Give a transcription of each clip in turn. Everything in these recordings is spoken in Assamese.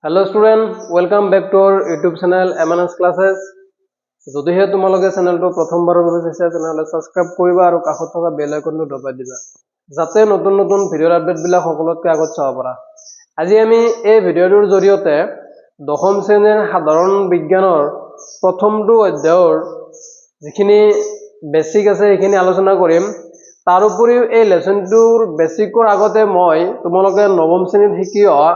Hello student, welcome back to our YouTube channel MNS Classes. যদিহে তোমালোকে চেনেলটো প্ৰথমবাৰৰ বাবে চাইছা তেনেহলে সাবস্ক্ৰাইব কৰিবা আৰু কাষত থকা বেল আইকনটো দবাই দিবা যাতে নতুন নতুন ভিডিঅ'ৰ আপডেট বিলাক সকলোতকৈ আগত চাব পাৰা। আজি আমি এই ভিডিঅ'টোৰ জৰিয়তে দশম শ্ৰেণীৰ সাধাৰণ বিজ্ঞানৰ প্ৰথমটো অধ্যায়ৰ যিখিনি বেসিক আছে সেইখিনি আলোচনা কৰিম। তাৰ উপৰিও এই লেসনটোৰ বেসিকৰ আগতে মই তোমালোকে নৱম শ্ৰেণীত শিকি অহা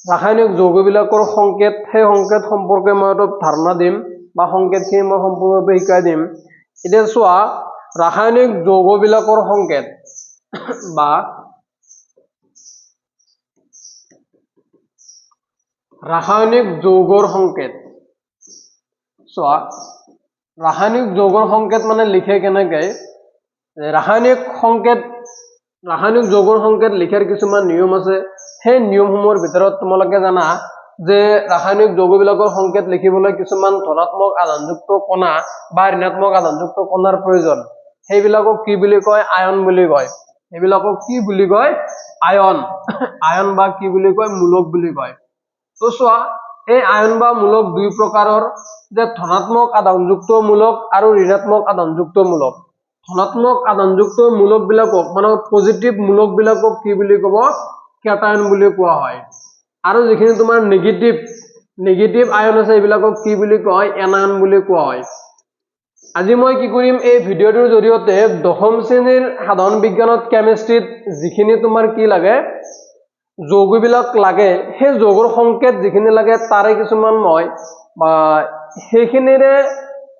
ৰাসায়নিক যৌগবিলাকৰ সংকেত সেই সংকেত সম্পৰ্কে মই অলপ ধাৰণা দিম বা সংকেতখিনি মই সম্পূৰ্ণৰূপে শিকাই দিম। এতিয়া চোৱা ৰাসায়নিক যৌগবিলাকৰ সংকেত বা ৰাসায়নিক যৌগৰ সংকেত। চোৱা ৰাসায়নিক যৌগৰ সংকেত মানে লিখে কেনেকৈ ৰাসায়নিক যৌগৰ সংকেত লিখাৰ কিছুমান নিয়ম আছে। সেই নিয়মসমূহৰ ভিতৰত তোমালোকে জানা যে ৰাসায়নিক যৌগবিলাকৰ সংকেত লিখিবলৈ কিছুমান ধনাত্মক আধানযুক্ত কণা বা ঋণাত্মক আধানযুক্ত কণাৰ প্ৰয়োজন। সেইবিলাকক কি বুলি কয়? আয়ন বুলি কয়। সেইবিলাকক কি বুলি কয়? আয়ন। আয়ন বা কি বুলি কয়? মূলক বুলি কয়। তো চোৱা এই আয়ন বা মূলক দুই প্ৰকাৰৰ, যে ধনাত্মক আধানযুক্ত মূলক আৰু ঋণাত্মক আধানযুক্ত মূলক। ধনাত্মক আধানযুক্ত মূলক বিলাকক মানে পজিটিভ মূলক বিলাকক কি বুলি ক'ব? কেটায়ন বুলি কোৱা হয়। আৰু যিখিনি তোমাৰ নেগেটিভ আয়ন আছে এইবিলাকক কি বুলি কয়? এনায়ন বুলি কোৱা হয়। আজি মই কি কৰিম এই ভিডিঅ'টোৰ জৰিয়তে দশম শ্ৰেণীৰ সাধাৰণ বিজ্ঞানত কেমিষ্ট্ৰিত যিখিনি তোমাৰ কি লাগে যৌগবিলাক লাগে সেই যৌগৰ সংকেত যিখিনি লাগে তাৰে কিছুমান মই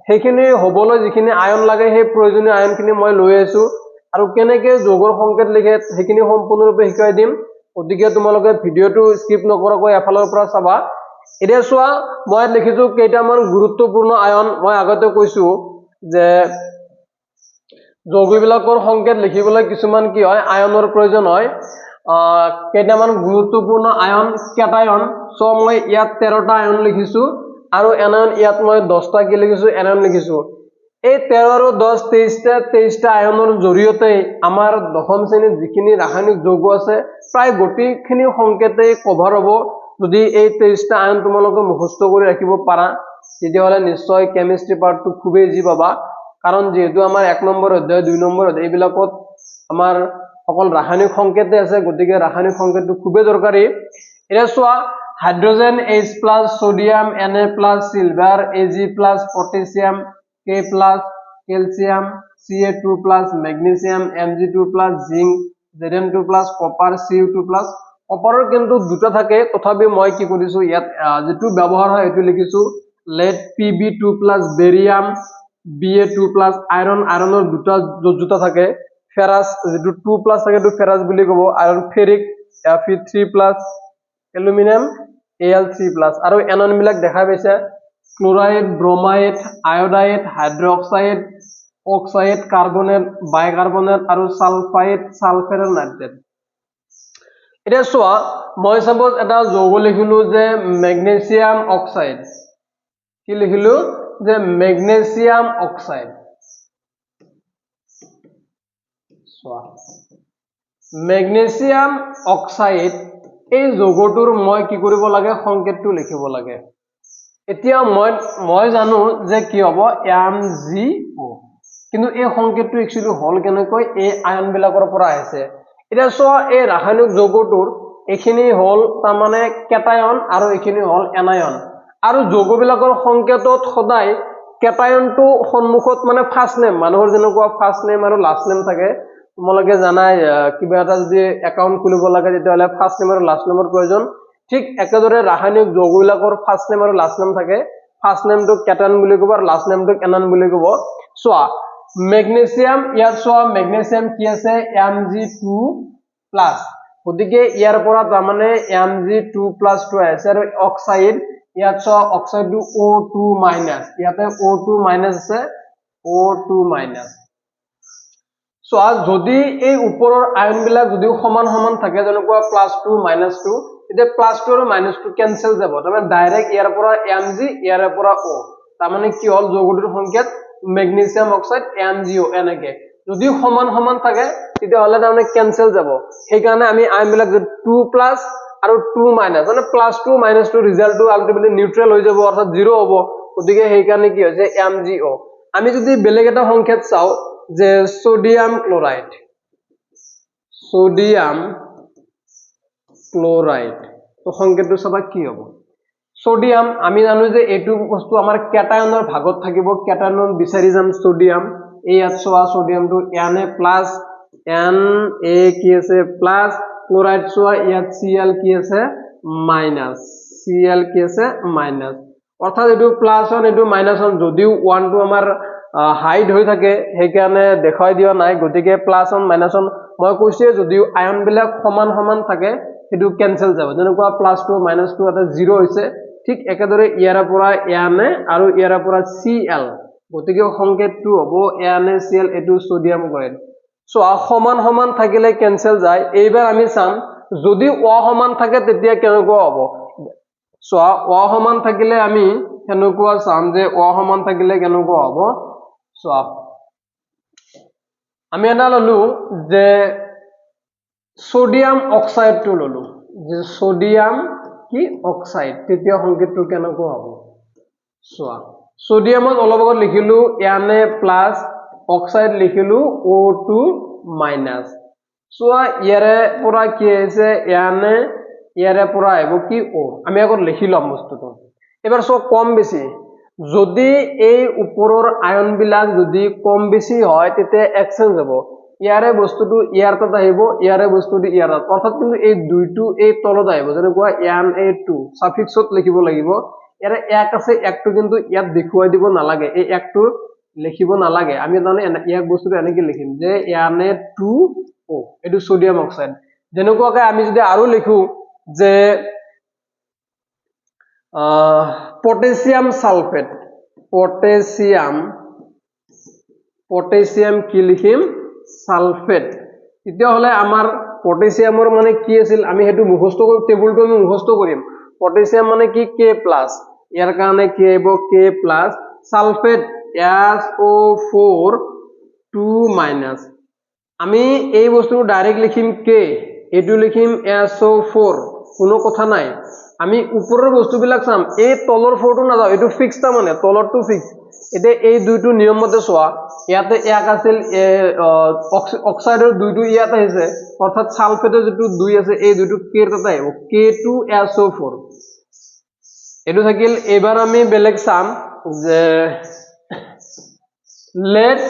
সেইখিনি হ'বলৈ যিখিনি আয়ন লাগে সেই প্ৰয়োজনীয় আয়নখিনি মই লৈ আছো আৰু কেনেকৈ যৌগৰ সংকেত লিখে সেইখিনি সম্পূৰ্ণৰূপে শিকাই দিম। গতিকে তোমালোকে ভিডিঅ'টো স্কিপ নকৰাকৈ এফালৰ পৰা চাবা। এতিয়া চোৱা মই লিখিছো কেইটামান গুৰুত্বপূৰ্ণ আয়ন। মই আগতে কৈছো যে যৌগবিলাকৰ সংকেত লিখিবলৈ কিছুমান কি হয়? আয়নৰ প্ৰয়োজন হয়। কেইটামান গুৰুত্বপূৰ্ণ আয়ন কেটায়ন। সো মই ইয়াত 13টা আয়ন লিখিছো আৰু এনায়ন ইয়াত মই 10টা কি লিখিছো? এনায়ন লিখিছো। এই 13 আৰু 10 23টা আয়নৰ জৰিয়তে আমাৰ দশম শ্ৰেণীত যিখিনি ৰাসায়নিক যৌগ আছে প্ৰায় গোটেইখিনি সংকেতেই কভাৰ হ'ব। যদি এই 23টা আয়ন তোমালোকে মুখস্থ কৰি ৰাখিব পাৰা তেতিয়াহ'লে নিশ্চয় কেমিষ্ট্ৰি পাৰ্টটো খুবেই ইজি পাবা। কাৰণ যেহেতু আমাৰ 1 নম্বৰ অধ্যায় 2 নম্বৰ অধ্যায় এইবিলাকত আমাৰ অকল ৰাসায়নিক সংকেতে আছে, গতিকে ৰাসায়নিক সংকেতটো খুবেই দৰকাৰী। এতিয়া চোৱা hydrogen H+, sodium Na+, silver Ag+, potassium K+, calcium Ca2+, magnesium Mg2+, zinc Zn2+, copper Cu2+। কপাৰৰ কিন্তু দুটা থাকে, তথাপি মই কি কৰিছো ইয়াত যেটো ব্যৱহাৰ হয় এটো লিখিছো lead Pb2+, বেৰিয়াম Ba2+, আয়ৰণৰ দুটা থাকে। ফেৰাছ যেটো 2+ থাকে এটো ফেৰাছ বুলি ক'ব। Iron ferric Fe3+, aluminium Al3+। আৰু এনন বিলাক দেখা পাইছে chloride, bromide, iodide, hydroxide, oxide, carbonate, bicarbonate আৰু সালফাইড, সালফাৰ আৰু নাইট্ৰেট। এতিয়া চোৱা মই সাপোজ এটা যৌগ লিখিলো যে মেগনেসিয়াম অক্সাইড। কি লিখিলো? যে মেগনেসিয়াম অক্সাইড। চোৱা মেগনেসিয়াম অক্সাইড এই যৌগটোৰ মই কি কৰিব লাগে? সংকেতটো লিখিব লাগে। এতিয়া মই জানো যে কি হ'ব? MgO। কিন্তু এই সংকেতটো একচুয়ালি হল কেনেকৈ? এই আয়ন বিলাকৰ পৰা আহিছে। এতিয়া চোৱা এই ৰাসায়নিক যৌগটোৰ এখিনি হল তাৰমানে কেটায়ন আৰু এখিনি হল এনায়ন। আৰু যৌগবিলাকৰ সংকেতত সদায় কেটায়নটো সন্মুখত মানে ফাৰ্স্ট নেম, মানুহৰ যেনেকুৱা ফাৰ্স্ট নেম আৰু লাষ্ট নেম থাকে। তোমালোকে জানাই কিবা এটা যদি একাউন্ট খুলিব লাগে তেতিয়াহ'লে ফাৰ্স্ট নেম আৰু লাষ্ট নেমৰ প্ৰয়োজন। ঠিক একেদৰে ৰাসায়নিক যৌগবিলাকৰ ফাৰ্স্ট নেম আৰু লাষ্ট নেম থাকে। ফাৰ্স্ট নেমটোক কেটায়ন বুলি ক'ব আৰু লাষ্ট নেমটোক এনায়ন বুলি ক'ব। চোৱা মেগনেসিয়াম, ইয়াত চোৱা মেগনেসিয়াম কি আছে? Mg2+। গতিকে ইয়াৰ পৰা তাৰমানে Mg2+ টো আছে আৰু অক্সাইড ইয়াত চোৱা অক্সাইডটো O2-। ইয়াতে O2- আছে, O2-। চোৱা যদি এই ওপৰৰ আয়ন বিলাক যদি সমান থাকে যেনেকুৱা +2 -2 তেতিয়া +2 আৰু -2 কেনসেল যাব। তাৰমানে ডাইৰেক্ট ইয়াৰ পৰা Mg ইয়াৰ পৰা O। তাৰমানে কি হল? যৌগটোৰ সংকেত মেগনেসিয়াম অক্সাইড MgO এনেকে। যদি সমান থাকে তেতিয়াহ'লে তাৰমানে কেনসেল যাব। সেইকাৰণে আমি আয়ন বিলাক 2+ আৰু 2 মাইনাস মানে +2 -2 ৰিজাল্টটো আলটিমেটলি নিউট্ৰেল হৈ যাব অৰ্থাৎ 0 হ'ব গতিকে সেই কাৰণে কি হৈছে MgO আমি যদি বেলেগ এটা সংখ্যাত চাও যে সোডিয়াম ক্লোরাইড তো সংকেতটো সবা কি হ'ব সোডিয়াম আমি জানো যে এটু বস্তু আমাৰ ক্যাটায়নৰ ভাগত থাকিব ক্যাটায়ন বিচাৰি যাম সোডিয়াম এই ইয়াত সোৱা সোডিয়ামটো Na প্লাস Na কি আছে প্লাস ক্লোৰাইড সোৱা ইয়াত Cl কি আছে মাইনাস Cl কি আছে মাইনাস অৰ্থাৎ এটু প্লাস অন এটু মাইনাস অন যদিও 1 টো আমাৰ হাইড হৈ থাকে সেই কাৰণে দেখাই দিয়া নাই গতিকে প্লাস অন মাইনাস অন মই কৈছে যদিও আয়ন বিলাক সমান সমান থাকে এটু ক্যান্সেল যাব যেনেকুৱা +2 -2 এটা 0 হৈছে ঠিক একেদৰে ইয়াৰ পৰা Na আৰু ইয়াৰ পৰা Cl গতিকে সংকেতটো হ'ব NaCl এটু সোডিয়াম ক্লোৰাইড সো সমান সমান থাকিলে ক্যান্সেল যায় এইবাৰ আমি চাম যদি অসমান থাকে তেতিয়া কেনেকুৱা হ'ব সো অসমান থাকিলে আমি কেনেকুৱা চাম যে অসমান থাকিলে কেনেকুৱা হ'ব সো আমি এটা ললো যে সোডিয়াম অক্সাইড টো ললো যে সোডিয়াম কি অক্সাইড তৃতীয় সংকেতটো কেনেকুৱা হ'ব সোয়া সোডিয়ামত অলপ আগত লিখিলো Na প্লাস অক্সাইড লিখিলো O2 মাইনাস সোয়া ইয়াৰে পৰা কি আছে Na ইয়াৰে পৰা আহিব কি O আমি আগত লিখিলাম বস্তুটো এবাৰ সো কম বেছি যদি এই ওপৰৰ আয়ন বিলাক যদি কম বেছি হয় তেতে এক্সচেঞ্জ হ'ব ইয়াৰে বস্তুটো ইয়াৰ তাত আহিব ইয়াৰে বস্তুটো ইয়াৰ তাত অৰ্থাৎ কিন্তু এই দুইটো এই তলত আহিব যেনেকুৱা Na2 সাফিক্সত লিখিব লাগিব ইয়াৰে এক আছে একটো কিন্তু ইয়াত দেখুৱাই দিব নালাগে এই একটো লিখিব নালাগে আমি জানো ইয়াক বস্তুটো এনেকৈ লিখিম যে Na2O এটো সোডিয়াম অক্সাইড যেনেকুৱাকৈ আমি যদি আৰু লিখো যে পটাসিয়াম সালফেট পটাসিয়াম কি লিখিম সালফেট তেতিয়া হলে আমাৰ পটাসিয়ামৰ মানে কি আছিল আমি হেতু মুখস্থ কৰি টেবুলটো আমি মুখস্থ কৰিম পটাসিয়াম মানে কি K+ ইয়াৰ কাৰণে কি আহিব K+ সালফেট SO4 2- আমি এই বস্তুটো ডাইৰেক্ট লিখিম K এটো লিখিম SO4 কোনো কথা নাই আমি উপৰৰ বস্তুবিলাক চাম এই তলৰ ফৰটো না যাও এটো ফিক্স তা মানে তলৰটো ফিক্স এতে এই দুইটো নিয়ম মতে সোয়া ইয়াতে এক আছিল অক্সাইডৰ দুইটো ইয়াত আহিছে অৰ্থাৎ সালফেটৰ যেটো দুই আছে এই দুইটো K ৰ তাতে আহিব K2SO4 এটো থাকিল এবাৰ আমি বেলেগ চাম যে lead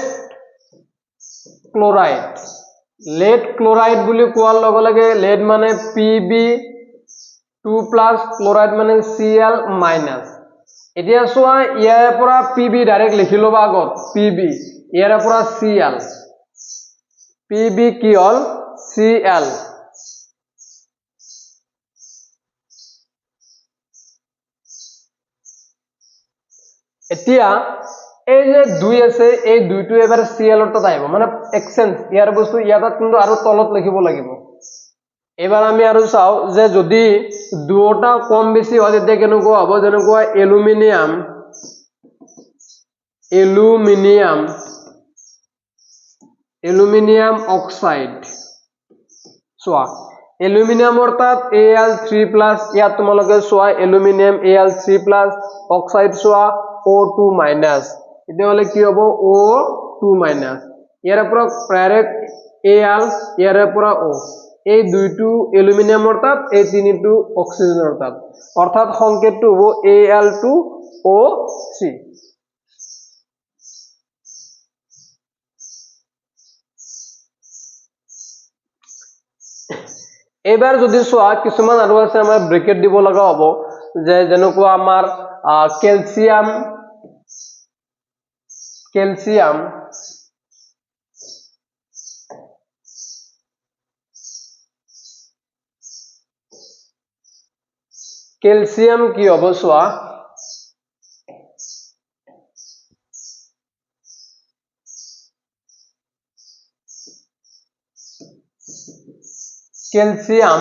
chloride বুলি কোৱাৰ লগে লগে lead মানে Pb2+ chloride মানে Cl-। এতিয়া সোয়া ইয়াৰ পৰা Pb ডাইৰেক্ট লিখি লবা আগত Pb ইয়াৰ পৰা Cl Pb কি হল Cl এতিয়া এই যে দুই আছে এই দুইটো এবাৰ Cl ৰ তাত আহিব মানে এক্সচেঞ্জ ইয়াৰ বস্তু ইয়াত কিন্তু আৰু তলত লিখিব লাগিব এবাৰ আমি আৰু চাও যে যদি দুটা কম বেছি হয় তেতিয়া কেনেকুৱা হ'ব যেনেকুৱা এলুমিনিয়াম অক্সাইড সোয়া এলুমিনিয়ামৰ তাত Al3+ ইয়াত তোমালোকে সোয়া এলুমিনিয়াম Al3+ অক্সাইড সোয়া O2 মাইনাস এতিয়া হলে কি হ'ব O2 মাইনাস ইয়াৰ পৰা ডাইৰেক্ট Al ইয়াৰ পৰা O এই দুইটো এলুমিনিয়ামৰ তাত এই তিনিটো অক্সিজেনৰ তাত অৰ্থাৎ সংকেতটো হ'ব Al2O3 এবাৰ যদি সোয়া কিছুমান আৰু আছে আমাৰ ব্ৰেকেট দিব লগা হ'ব যে যেনেকুৱা আমাৰ ক্যালসিয়াম কি হ'ব সোয়া ক্যালসিয়াম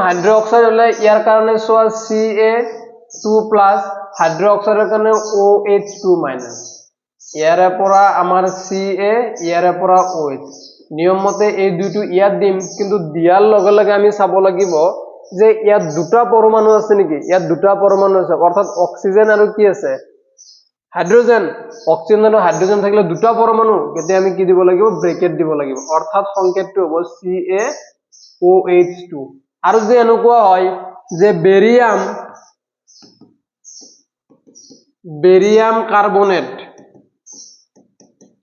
হাইড্ৰোক্সাইড হলে ইয়াৰ কাৰণে সোয়া Ca2+ হাইড্ৰোক্সাইডৰ কাৰণে OH2- ইয়াৰে পৰা আমাৰ CA ইয়াৰে পৰা OH নিয়ম মতে এই দুইটো ইয়াত দিম কিন্তু দিয়াৰ লগে লগে আমি চাব লাগিব যে ইয়াত দুটা পৰমাণু আছে নেকি ইয়াত দুটা পৰমাণু আছে অৰ্থাৎ অক্সিজেন আৰু কি আছে হাইড্ৰোজেন অক্সিজেন আৰু হাইড্ৰোজেন থাকিলে দুটা পৰমাণু কেতিয়া আমি কি দিব লাগিব ব্ৰেকেট দিব লাগিব অৰ্থাৎ সংকেতটো হ'ব CaOH2 আৰু যে এনেকুৱা হয় যে বেৰিয়াম কাৰ্বনেট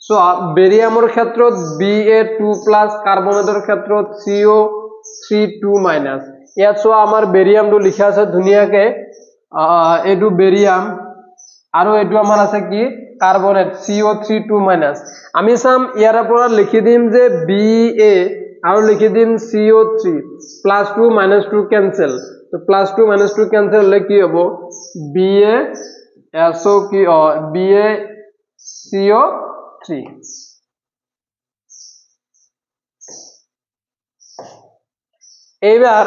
সো বেৰিয়ামৰ ক্ষেত্ৰত Ba2+ কাৰ্বনেটৰ ক্ষেত্ৰত CO3 ইয়াত সো আমাৰ বেৰিয়ামটো লিখা আছে ধুনিয়াকে এটো বেৰিয়াম আৰু এটো আমাৰ আছে কি কাৰ্বনেট CO3 আমি সাম ইয়াৰ পৰা লিখি দিম যে Ba আৰু লিখি দিম CO3 +2 -2 কেনসেল তো +2 -2 কেনসেল হলে কি হ'ব BaSO কি BaCO3 এইবাৰ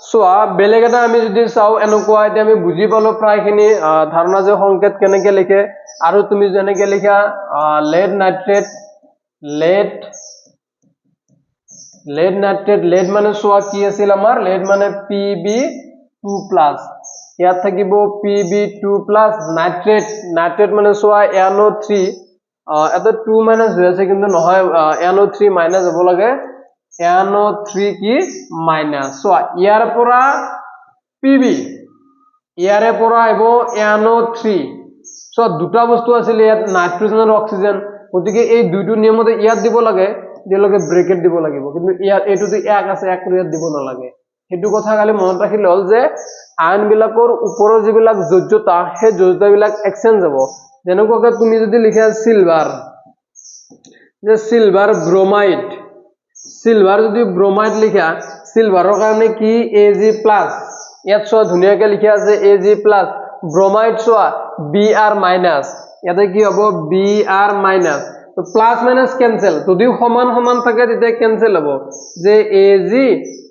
সোয়া বেলেগ এটা আমি যদি চাও এনেকুৱা এটা আমি বুজি পালো প্ৰায়খিনি ধাৰণা যে সংকেত কেনেকৈ লিখে আৰু তুমি যেনেকৈ লিখা lead nitrate lead মানে সোয়া কি আছিল আমাৰ lead মানে Pb2+ ইয়াত থাকিব Pb2+ nitrate মানে সোয়া NO3 এটা 2 মাইনাস হৈ আছে কিন্তু নহয় NO3 মাইনাস হ'ব লাগে NO3 কি মাইনাস সো ইয়াৰ পৰা Pb ইয়াৰে পৰা হ'ব NO3 সো দুটা বস্তু আছিল ইয়াত নাইট্ৰজেন আৰু অক্সিজেন গতিকে এই দুইটো নিয়মতে ইয়াত দিব লাগে দিলকে ব্ৰেকেট দিব লাগিব কিন্তু ইয়াত এটোতে এক আছে এক ইয়াত দিব নালাগে হেতু কথা খালি মনত ৰাখিলে হল যে আয়ন বিলাকৰ ওপৰৰ যিবিলাক যোজ্যতা হে যোজ্যতা বিলাক এক্সচেঞ্জ হ'ব যেনেকৈ তুমি যদি লিখা সিলভাৰ যে সিলভাৰ ব্ৰোমাইড সিলভার যদি ব্রোমাইড লিখা সিলভারের কারণে কি Ag+ ইয়াত সো ধুনিয়াকে লিখা আছে Ag+ ব্রোমাইড সো Br- ইয়াতে কি হ'ব Br- তো প্লাস মাইনাস ক্যান্সেল যদি সমান সমান থাকে তেতিয়া ক্যান্সেল হ'ব যে Ag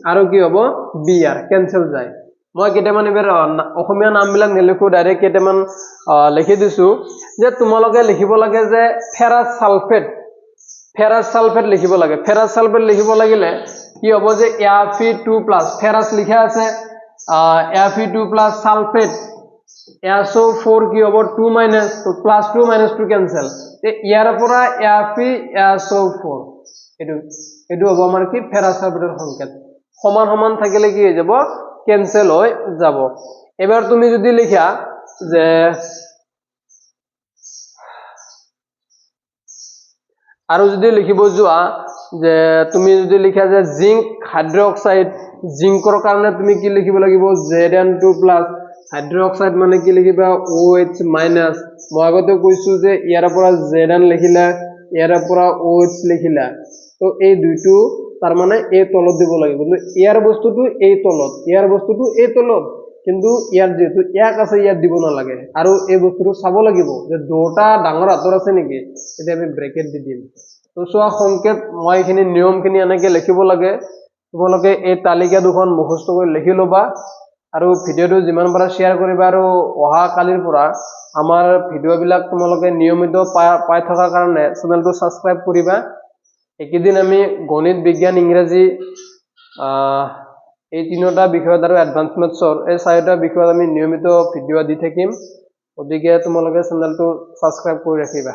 আৰু কি হ'ব Br ক্যান্সেল যায় মই কেটামান এবাৰ অসমীয়া নামবিলাক নিলিখো ডাইৰেক্ট কেটামান লিখি দিছো যে তোমালোকে লিখিব লাগে যে ফেৰাছ সালফেট লিখিব লাগে ফেৰাছ সালফেট লিখিব লাগিলে কি হ'ব যে Fe2+ ফেৰাছ লিখা আছে Fe2+ সালফেট SO4 কি হ'ব 2- তো +2 -2 ক্যান্সেল তে ইয়াৰ পৰা FeSO4 এটো হ'ব আমাৰ কি ফেৰাছ সালফেটৰ সংকেত সমান সমান থাকিলে কি হৈ যাব ক্যান্সেল হৈ যাব এবাৰ তুমি যদি লিখা যে আৰু যদি লিখিব যোৱা যে তুমি যদি লিখা যে জিংক হাইড্ৰক্সাইড জিংকৰ কাৰণে তুমি কি লিখিব লাগিব Zn2+ হাইড্ৰক্সাইড মানে কি লিখিবা OH- মই আগতে কৈছো যে ইয়াৰ পৰা Zn লিখিলা ইয়াৰ পৰা OH লিখিলা তো এই দুইটো তাৰ মানে এই তলত দিব লাগিব কিন্তু ইয়াৰ বস্তুটো এই তলত ইয়াৰ বস্তুটো এই তলত কিন্তু ইয়াৰ যেটো এক আছে ইয়াত দিব নালাগে আৰু এই বস্তুটো চাব লাগিব যে দুটা ডাঙৰ আতৰ আছে নেকি এতিয়া আমি ব্ৰেকেট দি দিম তো সোয়া সংকেত মই এখিনি নিয়মখিনি এনেকৈ লিখিব লাগে তোমালোকে এই তালিকা দুখন মুখস্থ কৰি লিখি লবা আৰু ভিডিওটো যিমান পাৰা শেয়াৰ কৰিবা আৰু অহা কালিৰ পৰা আমাৰ ভিডিওবিলাক তোমালোকে নিয়মিত পাই থকাৰ কাৰণে চেনেলটো সাবস্ক্ৰাইব কৰিবা একেদিন আমি গণিত বিজ্ঞান ইংৰাজী এই তিনিটা বিষয়ত আৰু এডভান্স মেথছৰ এই চাৰিটা বিষয়ত আমি নিয়মিত ভিডিও দি থাকিম গতিকে তোমালোকে চেনেলটো সাবস্ক্ৰাইব কৰি ৰাখিবা